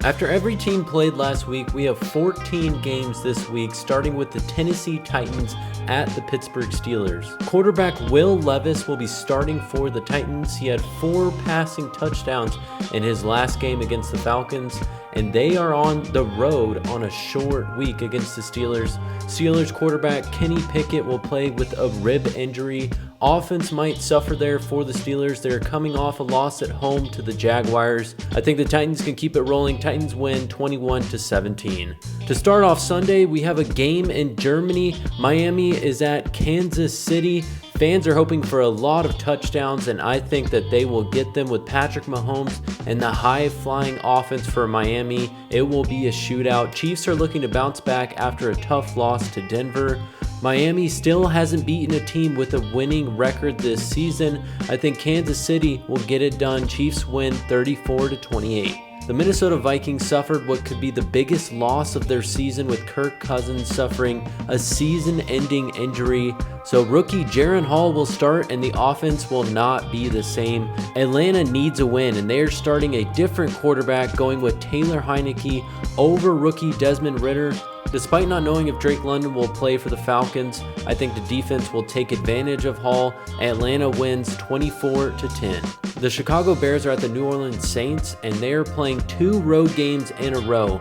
After every team played last week, we have 14 games this week, starting with the Tennessee Titans at the Pittsburgh Steelers. Quarterback Will Levis will be starting for the Titans. He had 4 passing touchdowns in his last game against the Falcons, and they are on the road on a short week against the Steelers. Steelers quarterback Kenny Pickett will play with a rib injury. Offense might suffer there for the Steelers. They're coming off a loss at home to the Jaguars. I think the Titans can keep it rolling. Titans win 21-17. To start off Sunday, we have a game in Germany. Miami is at Kansas City. Fans are hoping for a lot of touchdowns, and I think that they will get them with Patrick Mahomes and the high-flying offense for Miami. It will be a shootout. Chiefs are looking to bounce back after a tough loss to Denver. Miami still hasn't beaten a team with a winning record this season. I think Kansas City will get it done. Chiefs win 34-28. The Minnesota Vikings suffered what could be the biggest loss of their season, with Kirk Cousins suffering a season-ending injury. So rookie Jaren Hall will start and the offense will not be the same. Atlanta needs a win, and they are starting a different quarterback, going with Taylor Heineke over rookie Desmond Ridder. Despite not knowing if Drake London will play for the Falcons, I think the defense will take advantage of Hall. Atlanta wins 24-10. The Chicago Bears are at the New Orleans Saints, and they are playing 2 road games in a row.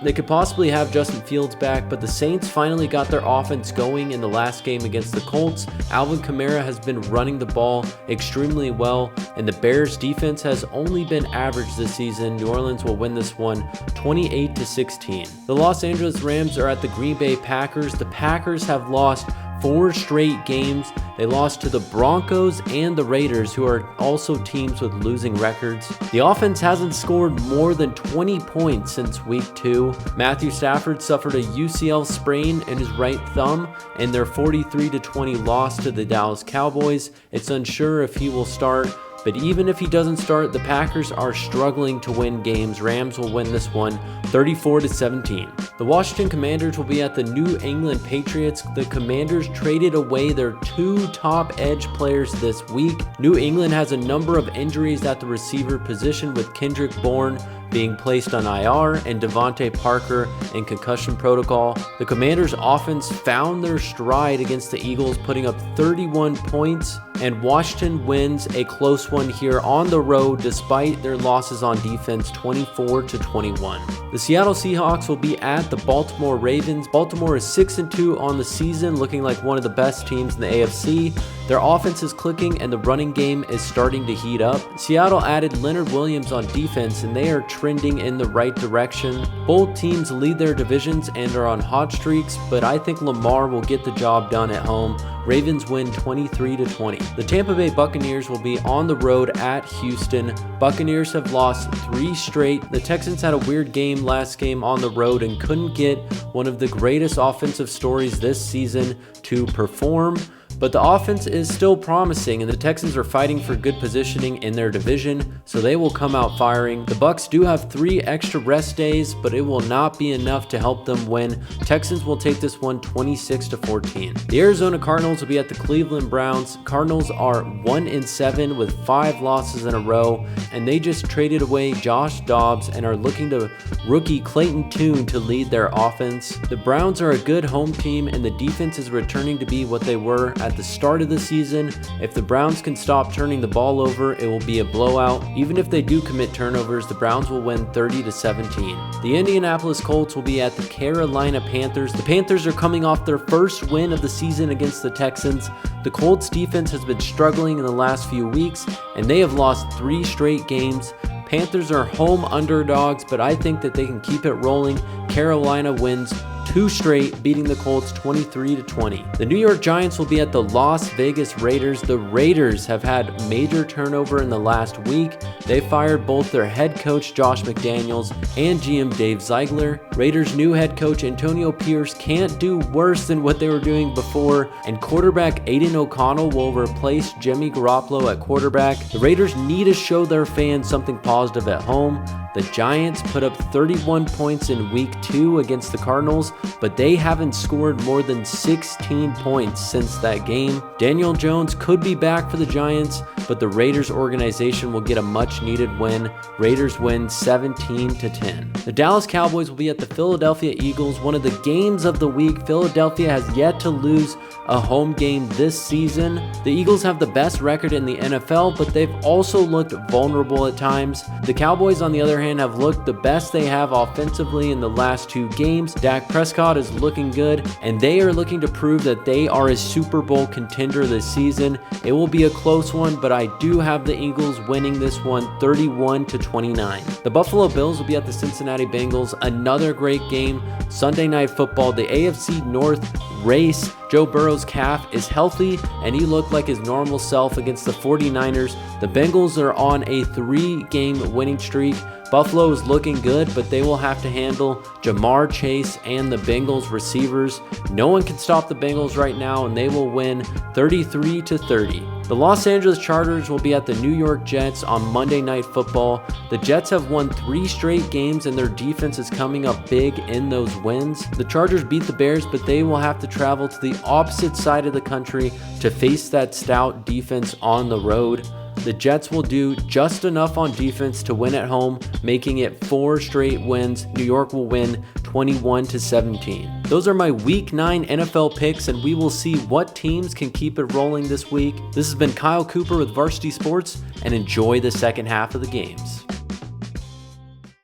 They could possibly have Justin Fields back, but the Saints finally got their offense going in the last game against the Colts. Alvin Kamara has been running the ball extremely well, and the Bears defense has only been average this season. New Orleans will win this one 28-16. The Los Angeles Rams are at the Green Bay Packers. The Packers have lost 4 straight games. They lost to the Broncos and the Raiders, who are also teams with losing records. The offense hasn't scored more than 20 points since week 2. Matthew Stafford suffered a UCL sprain in his right thumb in their 43-20 loss to the Dallas Cowboys. It's unsure if he will start, but even if he doesn't start, the Packers are struggling to win games. Rams will win this one 34-17. The Washington Commanders will be at the New England Patriots. The Commanders traded away their 2 top edge players this week. New England has a number of injuries at the receiver position, with Kendrick Bourne being placed on IR and Devontae Parker in concussion protocol. The Commanders' offense found their stride against the Eagles, putting up 31 points, and Washington wins a close one here on the road despite their losses on defense 24-21. The Seattle Seahawks will be at the Baltimore Ravens. Baltimore is 6-2 on the season, looking like one of the best teams in the AFC. Their offense is clicking and the running game is starting to heat up. Seattle added Leonard Williams on defense, and they are trending in the right direction. Both teams lead their divisions and are on hot streaks, but I think Lamar will get the job done at home. Ravens win 23-20. The Tampa Bay Buccaneers will be on the road at Houston. Buccaneers have lost 3 straight. The Texans had a weird game last game on the road and couldn't get one of the greatest offensive stories this season to perform. But the offense is still promising, and the Texans are fighting for good positioning in their division, so they will come out firing. The Bucs do have 3 extra rest days, but it will not be enough to help them win. Texans will take this one 26-14. The Arizona Cardinals will be at the Cleveland Browns. Cardinals are 1-7 with 5 losses in a row, and they just traded away Josh Dobbs and are looking to rookie Clayton Tune to lead their offense. The Browns are a good home team, and the defense is returning to be what they were at the start of the season. If the Browns can stop turning the ball over, it will be a blowout. Even if they do commit turnovers, the Browns will win 30-17. The Indianapolis Colts will be at the Carolina Panthers. The Panthers are coming off their first win of the season against the Texans. The Colts defense has been struggling in the last few weeks, and they have lost 3 straight games. Panthers are home underdogs, but I think that they can keep it rolling. Carolina wins 2 straight, beating the Colts 23-20. The New York Giants will be at the Las Vegas Raiders. The Raiders have had major turnover in the last week. They fired both their head coach Josh McDaniels and GM Dave Ziegler. Raiders' new head coach Antonio Pierce can't do worse than what they were doing before, and quarterback Aiden O'Connell will replace Jimmy Garoppolo at quarterback. The Raiders need to show their fans something positive at home. The Giants put up 31 points in week 2 against the Cardinals, but they haven't scored more than 16 points since that game. Daniel Jones could be back for the Giants, but the Raiders organization will get a much needed win. Raiders win 17-10. The Dallas Cowboys will be at the Philadelphia Eagles, one of the games of the week. Philadelphia has yet to lose a home game this season. The Eagles have the best record in the NFL, but they've also looked vulnerable at times. The Cowboys, on the other hand, have looked the best they have offensively in the last 2 games. Dak Prescott is looking good, and they are looking to prove that they are a Super Bowl contender this season. It will be a close one, but I do have the Eagles winning this one 31-29. The Buffalo Bills will be at the Cincinnati Bengals. Another great game. Sunday Night Football, the AFC North race. Joe Burrow's calf is healthy, and he looked like his normal self against the 49ers. The Bengals are on a 3-game winning streak. Buffalo is looking good, but they will have to handle Jamar Chase and the Bengals receivers. No one can stop the Bengals right now, and they will win 33-30. The Los Angeles Chargers will be at the New York Jets on Monday Night Football. The Jets have won 3 straight games, and their defense is coming up big in those wins. The Chargers beat the Bears, but they will have to travel to the opposite side of the country to face that stout defense on the road. The Jets will do just enough on defense to win at home, making it 4 straight wins. New York will win 21-17. Those are my Week 9 NFL picks, and we will see what teams can keep it rolling this week. This has been Kyle Cooper with Varsity Sports, and enjoy the second half of the games.